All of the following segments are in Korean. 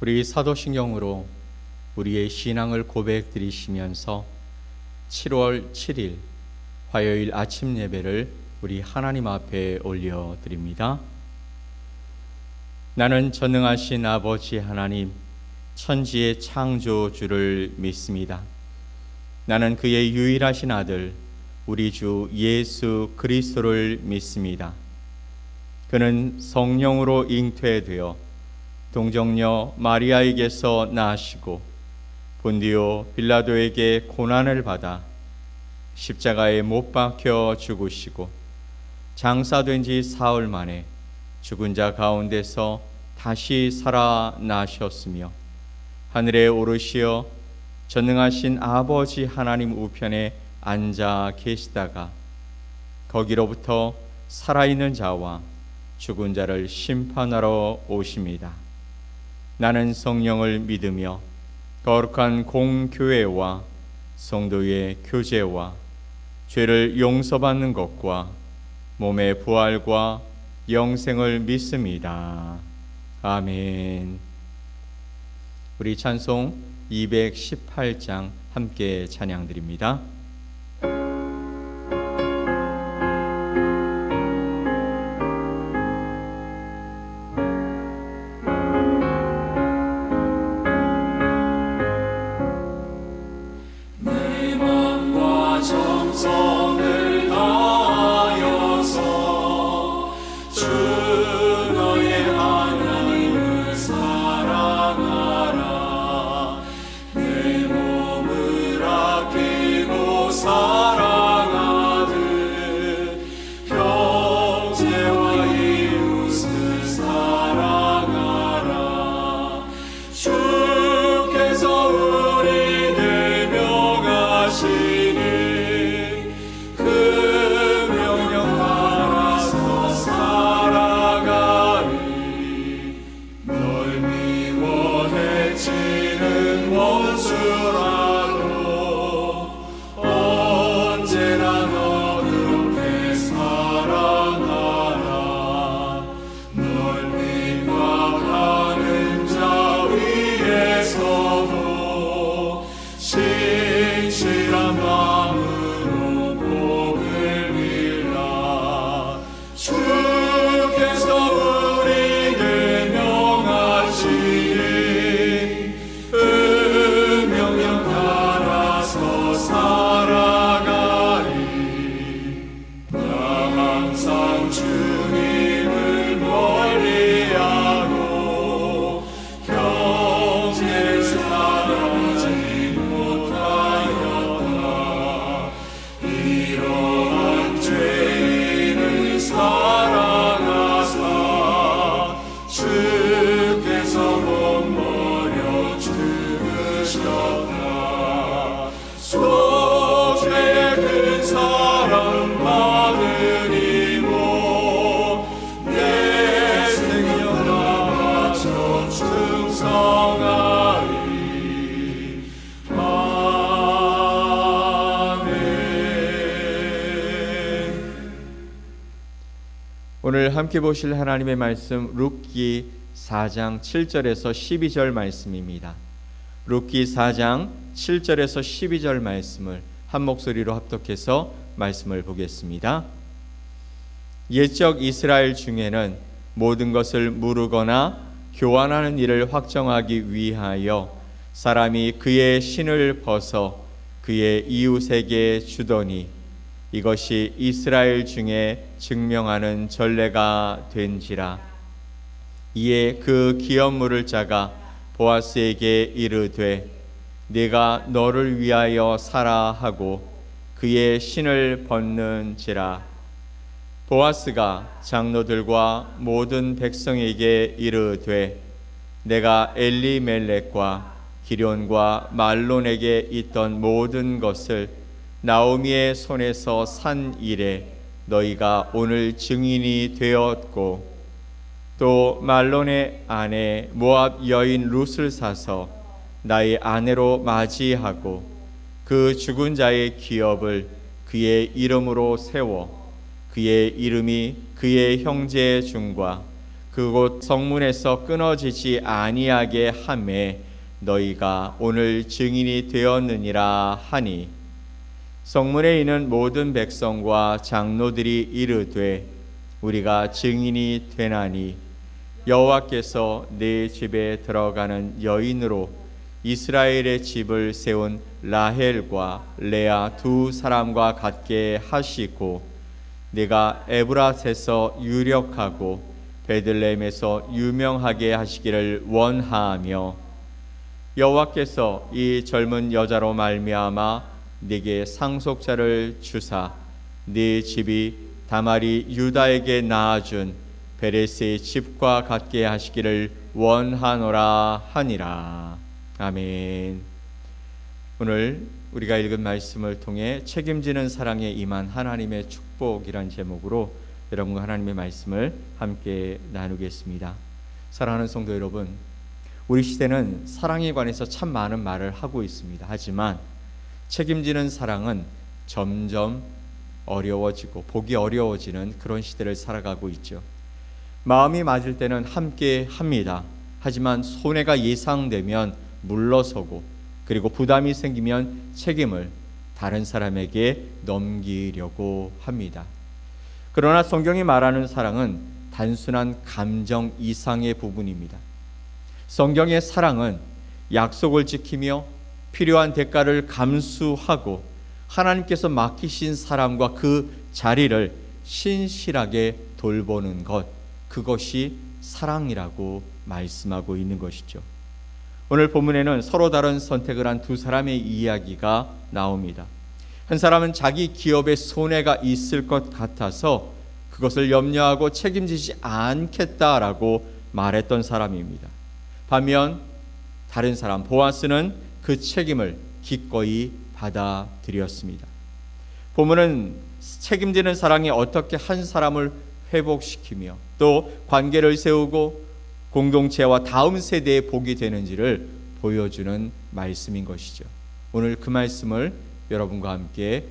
우리 사도신경으로 우리의 신앙을 고백드리시면서 7월 7일 화요일 아침 예배를 우리 하나님 앞에 올려드립니다. 나는 전능하신 아버지 하나님, 천지의 창조주를 믿습니다. 나는 그의 유일하신 아들 우리 주 예수 그리스도를 믿습니다. 그는 성령으로 잉태되어 동정녀 마리아에게서 나시고 본디오 빌라도에게 고난을 받아 십자가에 못 박혀 죽으시고 장사된 지 사흘 만에 죽은 자 가운데서 다시 살아나셨으며 하늘에 오르시어 전능하신 아버지 하나님 우편에 앉아 계시다가 거기로부터 살아있는 자와 죽은 자를 심판하러 오십니다. 나는 성령을 믿으며 거룩한 공교회와 성도의 교제와 죄를 용서받는 것과 몸의 부활과 영생을 믿습니다. 아멘. 우리 찬송 218장 함께 찬양드립니다. 오늘 함께 보실 하나님의 말씀 룻기 4장 7절에서 12절 말씀입니다. 룻기 4장 7절에서 12절 말씀을 한 목소리로 합독해서 말씀을 보겠습니다. 옛적 이스라엘 중에는 모든 것을 무르거나 교환하는 일을 확정하기 위하여 사람이 그의 신을 벗어 그의 이웃에게 주더니 이것이 이스라엘 중에 증명하는 전례가 된지라. 이에 그 기업물을 짜가 보아스에게 이르되 네가 너를 위하여 사라 하고 그의 신을 벗는지라. 보아스가 장로들과 모든 백성에게 이르되 내가 엘리멜렉과 기럨과 말론에게 있던 모든 것을 나오미의 손에서 산 일에 너희가 오늘 증인이 되었고 또 말론의 아내 모압 여인 룻을 사서 나의 아내로 맞이하고 그 죽은 자의 기업을 그의 이름으로 세워 그의 이름이 그의 형제 중과 그곳 성문에서 끊어지지 아니하게 하매 너희가 오늘 증인이 되었느니라 하니 성문에 있는 모든 백성과 장로들이 이르되 우리가 증인이 되나니 여호와께서 네 집에 들어가는 여인으로 이스라엘의 집을 세운 라헬과 레아 두 사람과 같게 하시고 네가 에브라스에서 유력하고 베들레헴에서 유명하게 하시기를 원하며 여호와께서 이 젊은 여자로 말미암아 네게 상속자를 주사 네 집이 다말이 유다에게 낳아준 베레스의 집과 같게 하시기를 원하노라 하니라. 아멘. 오늘 우리가 읽은 말씀을 통해 책임지는 사랑에 임한 하나님의 축복이란 제목으로 여러분과 하나님의 말씀을 함께 나누겠습니다. 사랑하는 성도 여러분, 우리 시대는 사랑에 관해서 참 많은 말을 하고 있습니다. 하지만 책임지는 사랑은 점점 어려워지고 보기 어려워지는 그런 시대를 살아가고 있죠. 마음이 맞을 때는 함께 합니다. 하지만 손해가 예상되면 물러서고 그리고 부담이 생기면 책임을 다른 사람에게 넘기려고 합니다. 그러나 성경이 말하는 사랑은 단순한 감정 이상의 부분입니다. 성경의 사랑은 약속을 지키며 필요한 대가를 감수하고 하나님께서 맡기신 사람과 그 자리를 신실하게 돌보는 것, 그것이 사랑이라고 말씀하고 있는 것이죠. 오늘 본문에는 서로 다른 선택을 한 두 사람의 이야기가 나옵니다. 한 사람은 자기 기업에 손해가 있을 것 같아서 그것을 염려하고 책임지지 않겠다라고 말했던 사람입니다. 반면 다른 사람 보아스는 그 책임을 기꺼이 받아들였습니다. 본문은 책임지는 사랑이 어떻게 한 사람을 회복시키며 또 관계를 세우고 공동체와 다음 세대에 복이 되는지를 보여주는 말씀인 것이죠. 오늘 그 말씀을 여러분과 함께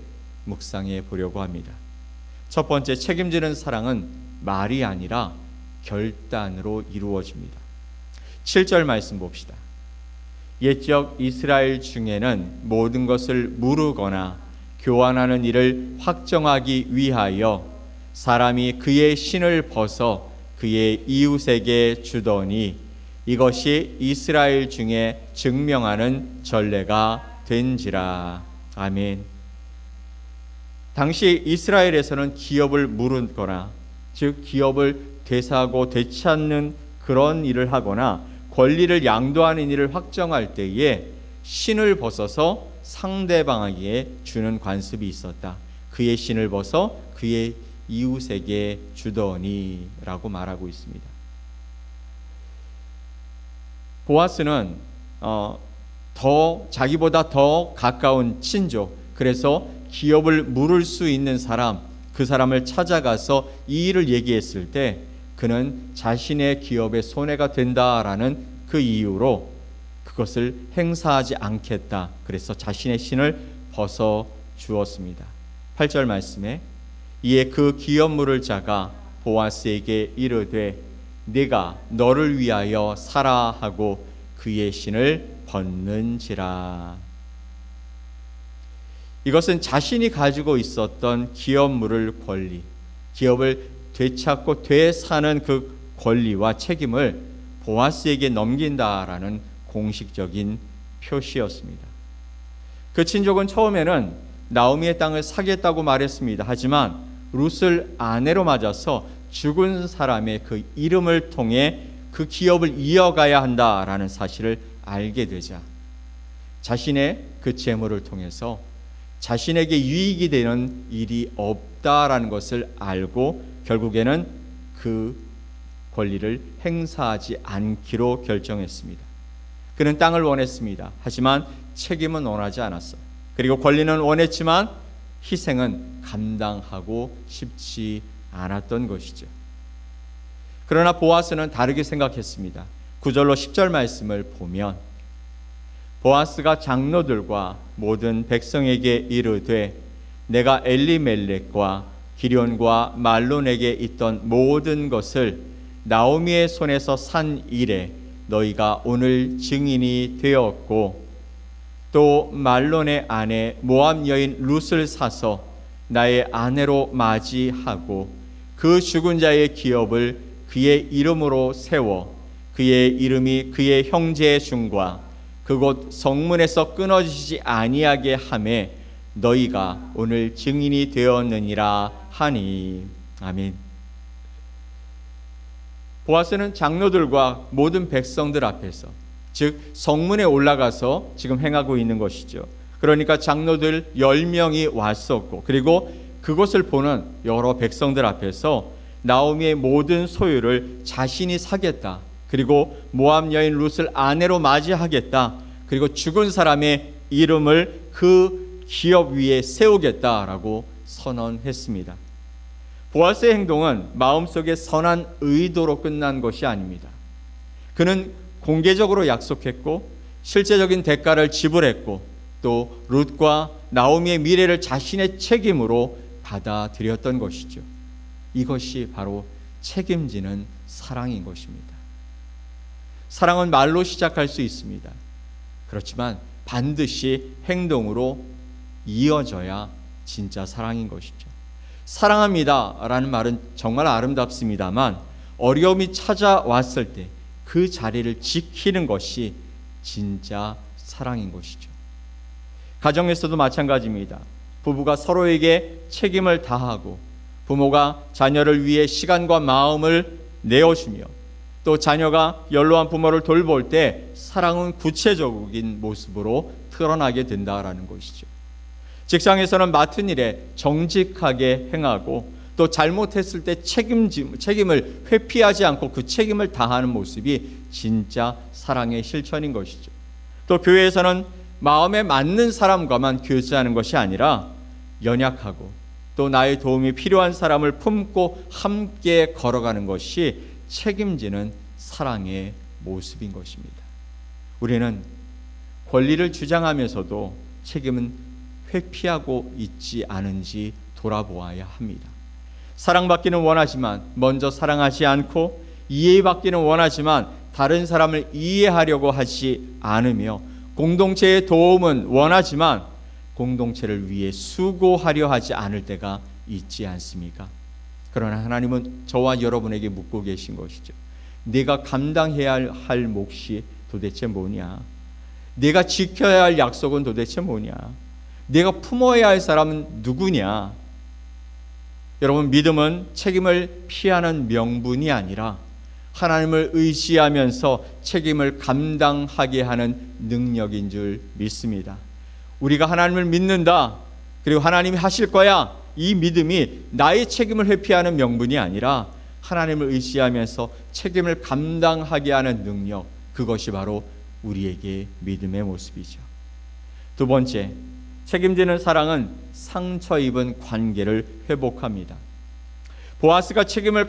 묵상해 보려고 합니다. 첫 번째, 책임지는 사랑은 말이 아니라 결단으로 이루어집니다. 7절 말씀 봅시다. 옛적 이스라엘 중에는 모든 것을 무르거나 교환하는 일을 확정하기 위하여 사람이 그의 신을 벗어 그의 이웃에게 주더니 이것이 이스라엘 중에 증명하는 전례가 된지라. 아멘. 당시 이스라엘에서는 기업을 무르거나 즉 기업을 되사고 되찾는 그런 일을 하거나 권리를 양도하는 일을 확정할 때에 신을 벗어서 상대방에게 주는 관습이 있었다. 그의 신을 벗어 그의 이웃에게 주더니 라고 말하고 있습니다. 보아스는 자기보다 더 가까운 친족, 그래서 기업을 물을 수 있는 사람, 그 사람을 찾아가서 이 일을 얘기했을 때 그는 자신의 기업에 손해가 된다라는 그 이유로 그것을 행사하지 않겠다. 그래서 자신의 신을 벗어 주었습니다. 8절 말씀에 이에 그 기업 물을 자가 보아스에게 이르되 네가 너를 위하여 사라 하고 그의 신을 벗는지라. 이것은 자신이 가지고 있었던 기업 물을 권리, 기업을 되찾고 되사는 그 권리와 책임을 보아스에게 넘긴다라는 공식적인 표시였습니다. 그 친족은 처음에는 나오미의 땅을 사겠다고 말했습니다. 하지만 룻을 아내로 맞아서 죽은 사람의 그 이름을 통해 그 기업을 이어가야 한다라는 사실을 알게 되자 자신의 그 재물을 통해서 자신에게 유익이 되는 일이 없다라는 것을 알고 결국에는 그 권리를 행사하지 않기로 결정했습니다. 그는 땅을 원했습니다. 하지만 책임은 원하지 않았어요. 그리고 권리는 원했지만 희생은 감당하고 싶지 않았던 것이죠. 그러나 보아스는 다르게 생각했습니다. 9절로 10절 말씀을 보면 보아스가 장로들과 모든 백성에게 이르되 내가 엘리멜렉과 기련과 말론에게 있던 모든 것을 나오미의 손에서 산 일에 너희가 오늘 증인이 되었고, 또 말론의 아내 모압 여인 룻을 사서 나의 아내로 맞이하고 그 죽은 자의 기업을 그의 이름으로 세워 그의 이름이 그의 형제의 중과 그곳 성문에서 끊어지지 아니하게 하매 너희가 오늘 증인이 되었느니라 하니. 아멘. 보아스는 장로들과 모든 백성들 앞에서, 즉 성문에 올라가서 지금 행하고 있는 것이죠. 그러니까 장로들 10명이 왔었고, 그리고 그것을 보는 여러 백성들 앞에서 나오미의 모든 소유를 자신이 사겠다, 그리고 모압 여인 룻을 아내로 맞이하겠다, 그리고 죽은 사람의 이름을 그 기업 위에 세우겠다라고 선언했습니다. 보아스의 행동은 마음속에 선한 의도로 끝난 것이 아닙니다. 그는 공개적으로 약속했고 실제적인 대가를 지불했고, 또 룻과 나오미의 미래를 자신의 책임으로 받아들였던 것이죠. 이것이 바로 책임지는 사랑인 것입니다. 사랑은 말로 시작할 수 있습니다. 그렇지만 반드시 행동으로 이어져야 진짜 사랑인 것이죠. 사랑합니다 라는 말은 정말 아름답습니다만, 어려움이 찾아왔을 때 그 자리를 지키는 것이 진짜 사랑인 것이죠. 가정에서도 마찬가지입니다. 부부가 서로에게 책임을 다하고, 부모가 자녀를 위해 시간과 마음을 내어주며, 또 자녀가 연로한 부모를 돌볼 때 사랑은 구체적인 모습으로 드러나게 된다라는 것이죠. 직장에서는 맡은 일에 정직하게 행하고, 또 잘못했을 때 책임을 회피하지 않고 그 책임을 다하는 모습이 진짜 사랑의 실천인 것이죠. 또 교회에서는 마음에 맞는 사람과만 교제하는 것이 아니라 연약하고 또 나의 도움이 필요한 사람을 품고 함께 걸어가는 것이 책임지는 사랑의 모습인 것입니다. 우리는 권리를 주장하면서도 책임은 회피하고 있지 않은지 돌아보아야 합니다. 사랑받기는 원하지만 먼저 사랑하지 않고, 이해받기는 원하지만 다른 사람을 이해하려고 하지 않으며, 공동체의 도움은 원하지만 공동체를 위해 수고하려 하지 않을 때가 있지 않습니까? 그러나 하나님은 저와 여러분에게 묻고 계신 것이죠. 내가 감당해야 할 몫이 도대체 뭐냐? 내가 지켜야 할 약속은 도대체 뭐냐? 내가 품어야 할 사람은 누구냐? 여러분, 믿음은 책임을 피하는 명분이 아니라 하나님을 의지하면서 책임을 감당하게 하는 능력인 줄 믿습니다. 우리가 하나님을 믿는다, 그리고 하나님이 하실 거야, 이 믿음이 나의 책임을 회피하는 명분이 아니라 하나님을 의지하면서 책임을 감당하게 하는 능력, 그것이 바로 우리에게 믿음의 모습이죠. 두 번째, 책임지는 사랑은 상처 입은 관계를 회복합니다. 보아스가 책임을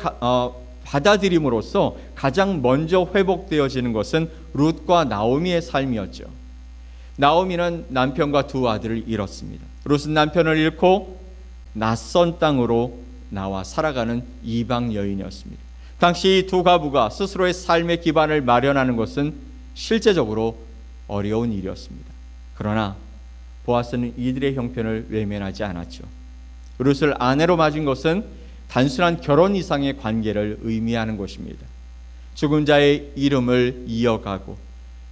받아들임으로써 가장 먼저 회복되어지는 것은 룻과 나오미의 삶이었죠. 나오미는 남편과 두 아들을 잃었습니다. 룻은 남편을 잃고 낯선 땅으로 나와 살아가는 이방 여인이었습니다. 당시 이 두 가부가 스스로의 삶의 기반을 마련하는 것은 실제적으로 어려운 일이었습니다. 그러나 보아스는 이들의 형편을 외면하지 않았죠. 룻을 아내로 맞은 것은 단순한 결혼 이상의 관계를 의미하는 것입니다. 죽은 자의 이름을 이어가고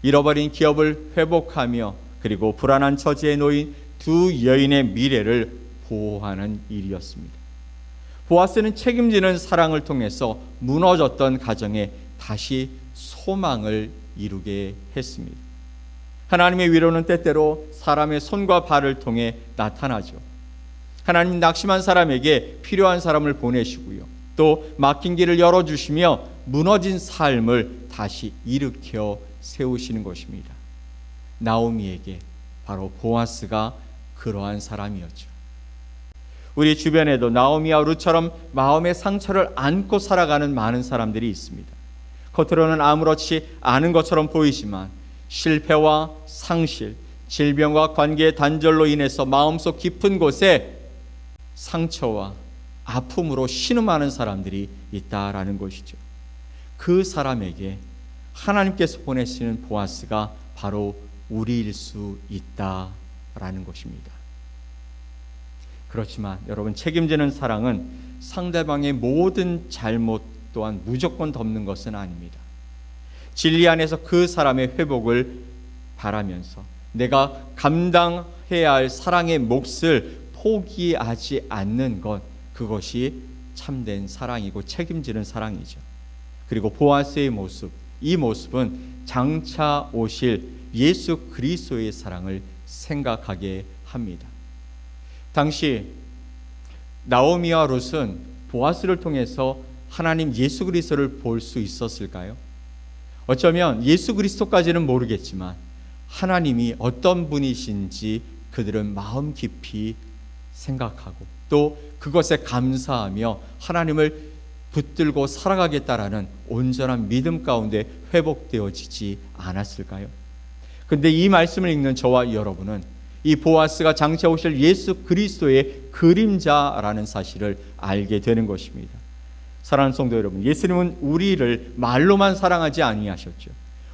잃어버린 기업을 회복하며, 그리고 불안한 처지에 놓인 두 여인의 미래를 보호하는 일이었습니다. 보아스는 책임지는 사랑을 통해서 무너졌던 가정에 다시 소망을 이루게 했습니다. 하나님의 위로는 때때로 사람의 손과 발을 통해 나타나죠. 하나님 낙심한 사람에게 필요한 사람을 보내시고요, 또 막힌 길을 열어주시며 무너진 삶을 다시 일으켜 세우시는 것입니다. 나오미에게 바로 보아스가 그러한 사람이었죠. 우리 주변에도 나오미와 룻처럼 마음의 상처를 안고 살아가는 많은 사람들이 있습니다. 겉으로는 아무렇지 않은 것처럼 보이지만 실패와 상실, 질병과 관계의 단절로 인해서 마음속 깊은 곳에 상처와 아픔으로 신음하는 사람들이 있다라는 것이죠. 그 사람에게 하나님께서 보내시는 보아스가 바로 우리일 수 있다라는 것입니다. 그렇지만 여러분, 책임지는 사랑은 상대방의 모든 잘못 또한 무조건 덮는 것은 아닙니다. 진리 안에서 그 사람의 회복을 바라면서 내가 감당해야 할 사랑의 몫을 포기하지 않는 것, 그것이 참된 사랑이고 책임지는 사랑이죠. 그리고 보아스의 모습, 이 모습은 장차 오실 예수 그리스도의 사랑을 생각하게 합니다. 당시 나오미와 룻은 보아스를 통해서 하나님 예수 그리스도를 볼 수 있었을까요? 어쩌면 예수 그리스도까지는 모르겠지만 하나님이 어떤 분이신지 그들은 마음 깊이 생각하고 또 그것에 감사하며 하나님을 붙들고 살아가겠다라는 온전한 믿음 가운데 회복되어지지 않았을까요? 그런데 이 말씀을 읽는 저와 여러분은 이 보아스가 장차 오실 예수 그리스도의 그림자라는 사실을 알게 되는 것입니다. 사랑하는 성도 여러분, 예수님은 우리를 말로만 사랑하지 아니하셨죠.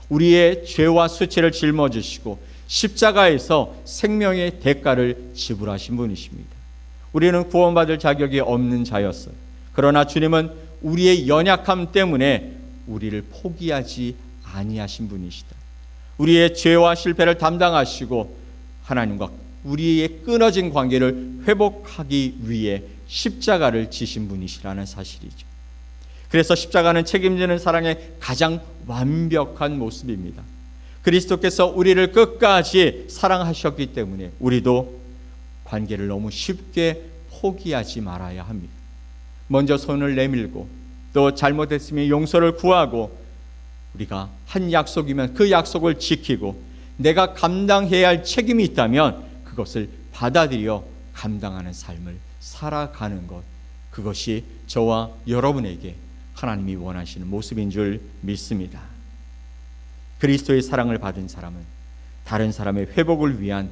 우리의 죄와 수치를 짊어지시고 십자가에서 생명의 대가를 지불하신 분이십니다. 우리는 구원받을 자격이 없는 자였어요. 그러나 주님은 우리의 연약함 때문에 우리를 포기하지 아니하신 분이시다. 우리의 죄와 실패를 담당하시고 하나님과 우리의 끊어진 관계를 회복하기 위해 십자가를 지신 분이시라는 사실이죠. 그래서 십자가는 책임지는 사랑의 가장 완벽한 모습입니다. 그리스도께서 우리를 끝까지 사랑하셨기 때문에 우리도 관계를 너무 쉽게 포기하지 말아야 합니다. 먼저 손을 내밀고 또 잘못했으면 용서를 구하고 우리가 한 약속이면 그 약속을 지키고 내가 감당해야 할 책임이 있다면 그것을 받아들여 감당하는 삶을 살아가는 것, 그것이 저와 여러분에게 하나님이 원하시는 모습인 줄 믿습니다. 그리스도의 사랑을 받은 사람은 다른 사람의 회복을 위한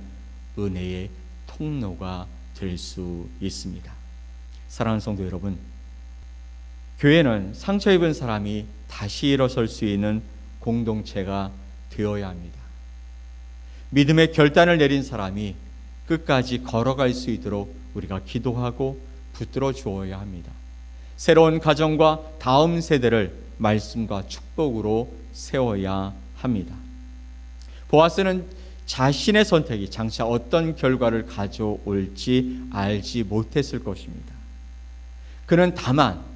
은혜의 통로가 될 수 있습니다. 사랑하는 성도 여러분, 교회는 상처 입은 사람이 다시 일어설 수 있는 공동체가 되어야 합니다. 믿음의 결단을 내린 사람이 끝까지 걸어갈 수 있도록 우리가 기도하고 붙들어 주어야 합니다. 새로운 가정과 다음 세대를 말씀과 축복으로 세워야 합니다. 보아스는 자신의 선택이 장차 어떤 결과를 가져올지 알지 못했을 것입니다. 그는 다만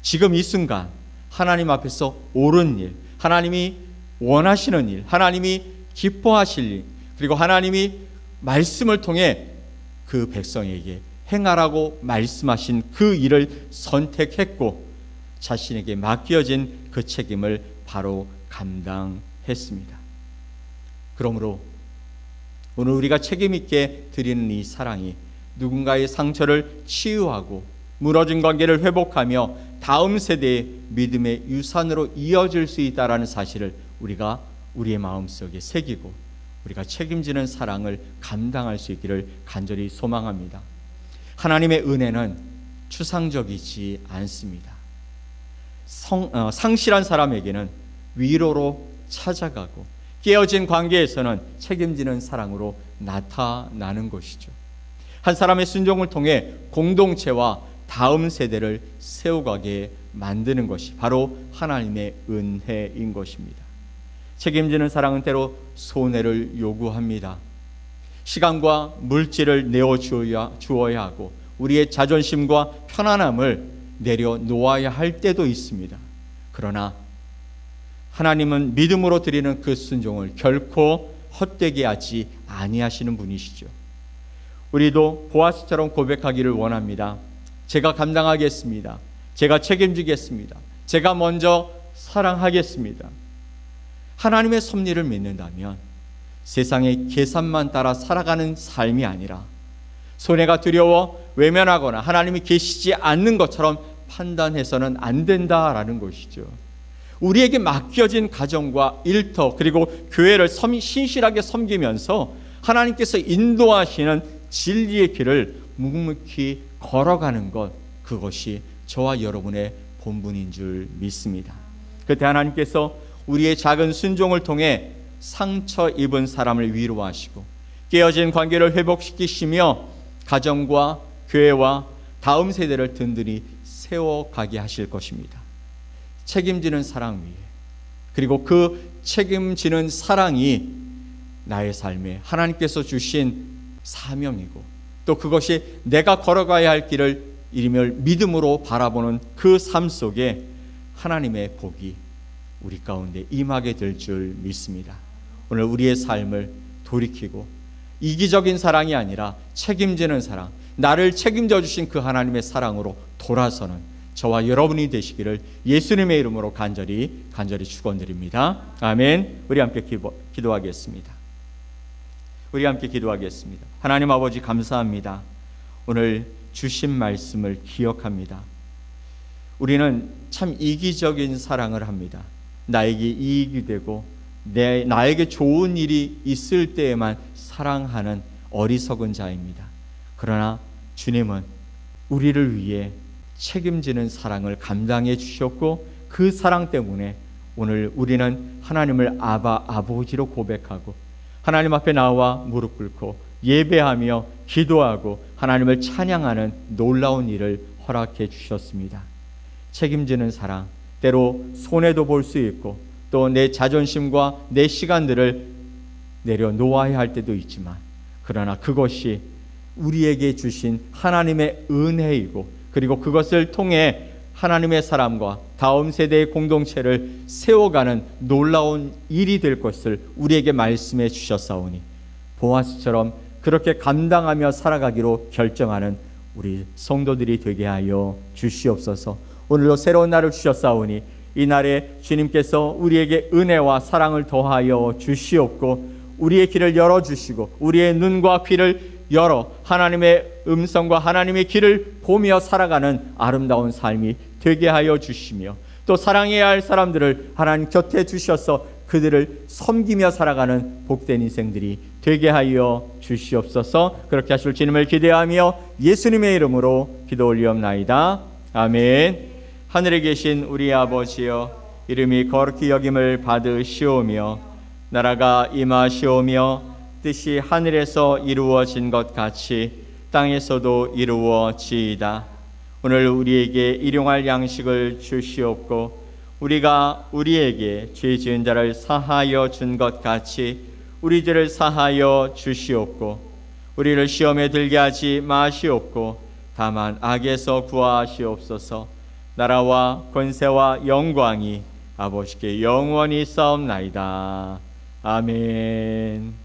지금 이 순간 하나님 앞에서 옳은 일, 하나님이 원하시는 일, 하나님이 기뻐하실 일, 그리고 하나님이 말씀을 통해 그 백성에게 행하라고 말씀하신 그 일을 선택했고 자신에게 맡겨진 그 책임을 바로 감당했습니다. 그러므로 오늘 우리가 책임 있게 드리는 이 사랑이 누군가의 상처를 치유하고 무너진 관계를 회복하며 다음 세대의 믿음의 유산으로 이어질 수 있다는 사실을 우리가 우리의 마음속에 새기고 우리가 책임지는 사랑을 감당할 수 있기를 간절히 소망합니다. 하나님의 은혜는 추상적이지 않습니다. 상실한 사람에게는 위로로 찾아가고 깨어진 관계에서는 책임지는 사랑으로 나타나는 것이죠. 한 사람의 순종을 통해 공동체와 다음 세대를 세워가게 만드는 것이 바로 하나님의 은혜인 것입니다. 책임지는 사랑은 때로 손해를 요구합니다. 시간과 물질을 내어주어야 하고 우리의 자존심과 편안함을 내려놓아야 할 때도 있습니다. 그러나 하나님은 믿음으로 드리는 그 순종을 결코 헛되게 하지 아니하시는 분이시죠. 우리도 보아스처럼 고백하기를 원합니다. 제가 감당하겠습니다. 제가 책임지겠습니다. 제가 먼저 사랑하겠습니다. 하나님의 섭리를 믿는다면 세상의 계산만 따라 살아가는 삶이 아니라 손해가 두려워 외면하거나 하나님이 계시지 않는 것처럼 판단해서는 안 된다라는 것이죠. 우리에게 맡겨진 가정과 일터 그리고 교회를 신실하게 섬기면서 하나님께서 인도하시는 진리의 길을 묵묵히 걸어가는 것, 그것이 저와 여러분의 본분인 줄 믿습니다. 그때 하나님께서 우리의 작은 순종을 통해 상처 입은 사람을 위로하시고 깨어진 관계를 회복시키시며 가정과 교회와 다음 세대를 든든히 세워가게 하실 것입니다. 책임지는 사랑 위에, 그리고 그 책임지는 사랑이 나의 삶에 하나님께서 주신 사명이고 또 그것이 내가 걸어가야 할 길을 이름을 믿음으로 바라보는 그 삶 속에 하나님의 복이 우리 가운데 임하게 될 줄 믿습니다. 오늘 우리의 삶을 돌이키고 이기적인 사랑이 아니라 책임지는 사랑, 나를 책임져 주신 그 하나님의 사랑으로 돌아서는 저와 여러분이 되시기를 예수님의 이름으로 간절히 축원드립니다. 아멘. 우리 함께 기도하겠습니다. 우리 함께 기도하겠습니다. 하나님 아버지 감사합니다. 오늘 주신 말씀을 기억합니다. 우리는 참 이기적인 사랑을 합니다. 나에게 이익이 되고 나에게 좋은 일이 있을 때에만 사랑하는 어리석은 자입니다. 그러나 주님은 우리를 위해 책임지는 사랑을 감당해 주셨고 그 사랑 때문에 오늘 우리는 하나님을 아버지로 고백하고 하나님 앞에 나와 무릎 꿇고 예배하며 기도하고 하나님을 찬양하는 놀라운 일을 허락해 주셨습니다. 책임지는 사랑, 때로 손해도 볼 수 있고 또 내 자존심과 내 시간들을 내려놓아야 할 때도 있지만 그러나 그것이 우리에게 주신 하나님의 은혜이고 그리고 그것을 통해 하나님의 사람과 다음 세대의 공동체를 세워가는 놀라운 일이 될 것을 우리에게 말씀해 주셨사오니 보아스처럼 그렇게 감당하며 살아가기로 결정하는 우리 성도들이 되게 하여 주시옵소서. 오늘도 새로운 날을 주셨사오니 이 날에 주님께서 우리에게 은혜와 사랑을 더하여 주시옵고 우리의 길을 열어주시고 우리의 눈과 귀를 열어 하나님의 음성과 하나님의 길을 보며 살아가는 아름다운 삶이 되게 하여 주시며 또 사랑해야 할 사람들을 하나님 곁에 주셔서 그들을 섬기며 살아가는 복된 인생들이 되게 하여 주시옵소서. 그렇게 하실 주님을 기대하며 예수님의 이름으로 기도 올리옵나이다. 아멘. 하늘에 계신 우리 아버지여, 이름이 거룩히 여김을 받으시오며 나라가 임하시오며 뜻이 하늘에서 이루어진 것 같이 땅에서도 이루어지이다. 오늘 우리에게 일용할 양식을 주시옵고 우리가 우리에게 죄 지은 자를 사하여 준 것 같이 우리 죄를 사하여 주시옵고 우리를 시험에 들게 하지 마시옵고 다만 악에서 구하시옵소서. 나라와 권세와 영광이 아버지께 영원히 싸움나이다. 아멘.